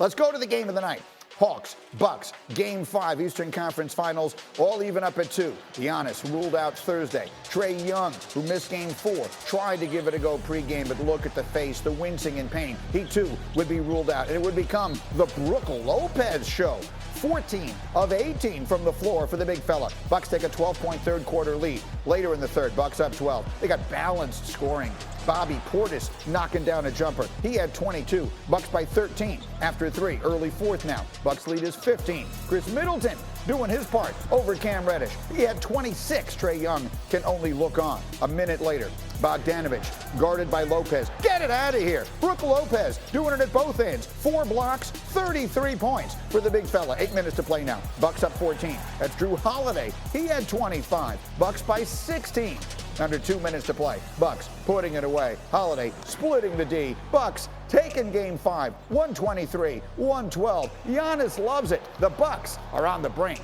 Let's go to the game of the night. Hawks, Bucks, Game 5, Eastern Conference Finals, all even up at 2. Giannis ruled out Thursday. Trae Young, who missed Game 4, tried to give it a go pregame, but look at the face, the wincing in pain. He, too, would be ruled out, and it would become the Brook Lopez show. 14 of 18 from the floor for the big fella. Bucks take a 12-point third quarter lead. Later in the third, Bucks up 12. They got balanced scoring. Bobby Portis knocking down a jumper. He had 22. Bucks by 13 after 3. Early fourth now. Bucks lead is 15. Chris Middleton doing his part over Cam Reddish. He had 26. Trae Young can only look on. A minute later, Bogdanovich guarded by Lopez. Get it out of here. Brook Lopez doing it at both ends. 4 blocks, 33 points for the big fella. 8 minutes to play now. Bucks up 14. That's Drew Holiday. He had 25. Bucks by 16. Under 2 minutes to play. Bucks putting it away. Holiday splitting the D. Bucks taking Game 5. 123, 112. Giannis loves it. The Bucks are on the brink.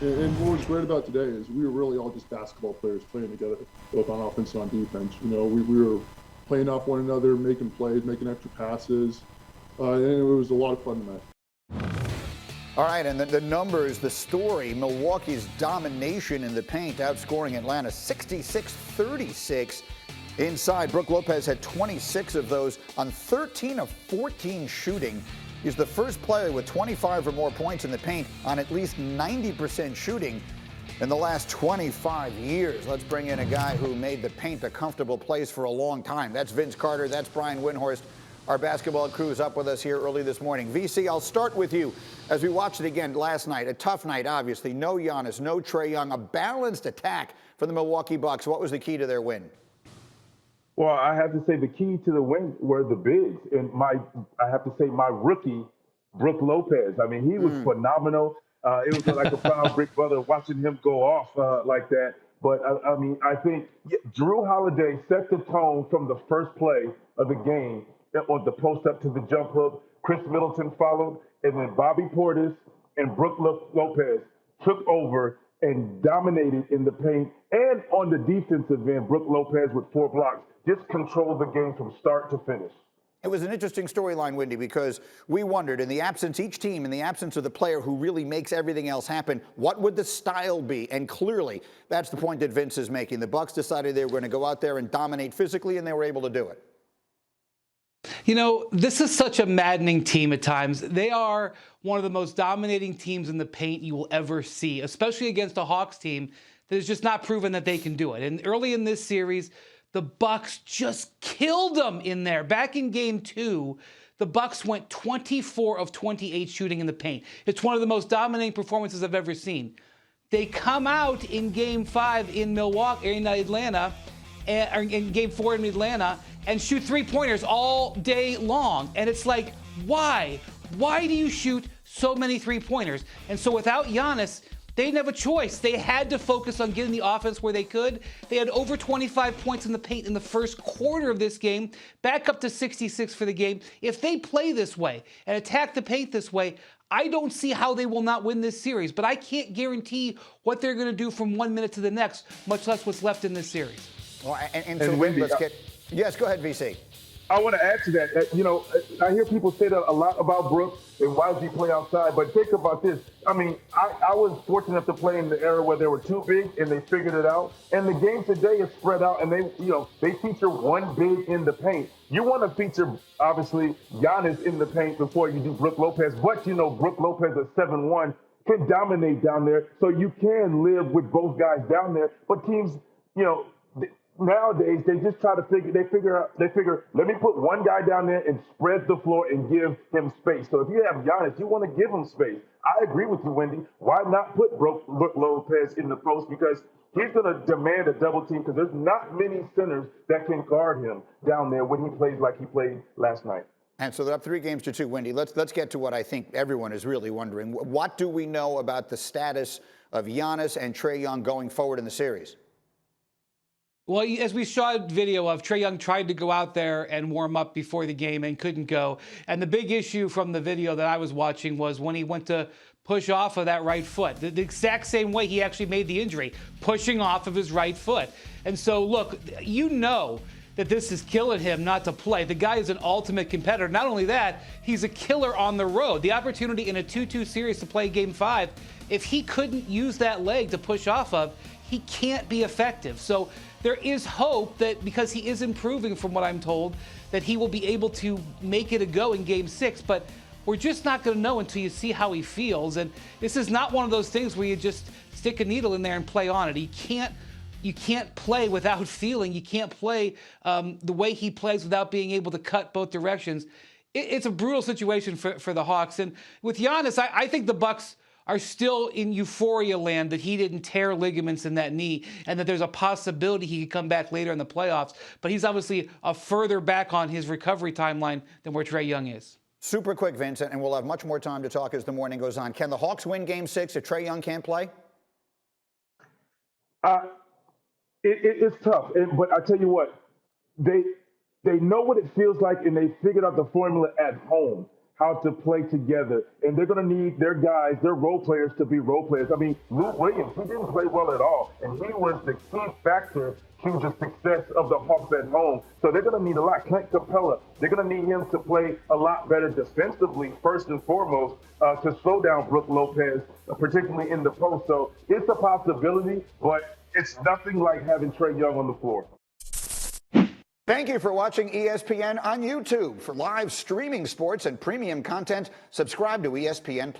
And what was great about today is we were really all just basketball players playing together, both on offense and on defense. You know, we were playing off one another, making plays, making extra passes, and it was a lot of fun tonight. All right, and the numbers, the story, Milwaukee's domination in the paint, outscoring Atlanta 66-36 inside. Brook Lopez had 26 of those on 13 of 14 shooting. He's the first player with 25 or more points in the paint on at least 90% shooting in the last 25 years. Let's bring in a guy who made the paint a comfortable place for a long time. That's Vince Carter. That's Brian Windhorst. Our basketball crew is up with us here early this morning. VC, I'll start with you. As we watched it again last night, a tough night, obviously. No Giannis, no Trae Young, a balanced attack for the Milwaukee Bucks. What was the key to their win? Well, I have to say the key to the win were the bigs. And I have to say my rookie, Brook Lopez. I mean, he was phenomenal. It was like a proud big brother watching him go off like that. But, I mean, I think Drew Holiday set the tone from the first play of the game on the post up to the jump hook. Chris Middleton followed, and then Bobby Portis and Brook Lopez took over and dominated in the paint. And on the defensive end, Brook Lopez with 4 blocks just controlled the game from start to finish. It was an interesting storyline, Windy, because we wondered, in the absence, each team, in the absence of the player who really makes everything else happen, what would the style be? And clearly, that's the point that Vince is making. The Bucks decided they were going to go out there and dominate physically, and they were able to do it. You know, this is such a maddening team at times. They are one of the most dominating teams in the paint you will ever see, especially against a Hawks team that has just not proven that they can do it. And early in this series, the Bucks just killed them in there. Back in Game 2, the Bucks went 24 of 28 shooting in the paint. It's one of the most dominating performances I've ever seen. They come out in Game 5 in Milwaukee, in Atlanta, or in Game 4 in Atlanta, and shoot 3-pointers all day long. And it's like, why? Why do you shoot so many 3-pointers? And so without Giannis, they didn't have a choice. They had to focus on getting the offense where they could. They had over 25 points in the paint in the first quarter of this game, back up to 66 for the game. If they play this way and attack the paint this way, I don't see how they will not win this series. But I can't guarantee what they're going to do from 1 minute to the next, much less what's left in this series. Well, and so Wendy, let's get... Yes, go ahead, VC. I want to add to that. You know, I hear people say that a lot about Brook and why does he play outside? But think about this. I mean, I was fortunate enough to play in the era where they were too big and they figured it out. And the game today is spread out and they feature one big in the paint. You want to feature, obviously, Giannis in the paint before you do Brook Lopez. But, you know, Brook Lopez at 7'1" can dominate down there. So you can live with both guys down there. But teams, you know, nowadays, they just try to figure, let me put one guy down there and spread the floor and give him space. So if you have Giannis, you want to give him space. I agree with you, Wendy. Why not put Brook Lopez in the post? Because he's going to demand a double team because there's not many centers that can guard him down there when he plays like he played last night. And so they're up 3-2, Wendy. Let's get to what I think everyone is really wondering. What do we know about the status of Giannis and Trae Young going forward in the series? Well, as we saw a video of, Trae Young tried to go out there and warm up before the game and couldn't go. And the big issue from the video that I was watching was when he went to push off of that right foot. The exact same way he actually made the injury, pushing off of his right foot. And so, look, you know that this is killing him not to play. The guy is an ultimate competitor. Not only that, he's a killer on the road. The opportunity in a 2-2 series to play Game 5, if he couldn't use that leg to push off of, he can't be effective. So there is hope that because he is improving from what I'm told, that he will be able to make it a go in Game 6. But we're just not going to know until you see how he feels. And this is not one of those things where you just stick a needle in there and play on it. You can't play without feeling. You can't play the way he plays without being able to cut both directions. It's a brutal situation for the Hawks. And with Giannis, I think the Bucks are still in euphoria land that he didn't tear ligaments in that knee and that there's a possibility he could come back later in the playoffs. But he's obviously further back on his recovery timeline than where Trae Young is. Super quick, Vincent, and we'll have much more time to talk as the morning goes on. Can the Hawks win Game 6 if Trae Young can't play? It's tough, but I tell you what, they know what it feels like, and they figured out the formula at home, how to play together. And they're going to need their guys, their role players, to be role players. I mean, Lou Williams, he didn't play well at all, and he was the key factor to the success of the Hawks at home. So they're going to need a lot. Clint Capella, they're going to need him to play a lot better defensively, first and foremost, to slow down Brook Lopez, particularly in the post. So it's a possibility, but it's nothing like having Trae Young on the floor. Thank you for watching ESPN on YouTube. For live streaming sports and premium content, subscribe to ESPN+.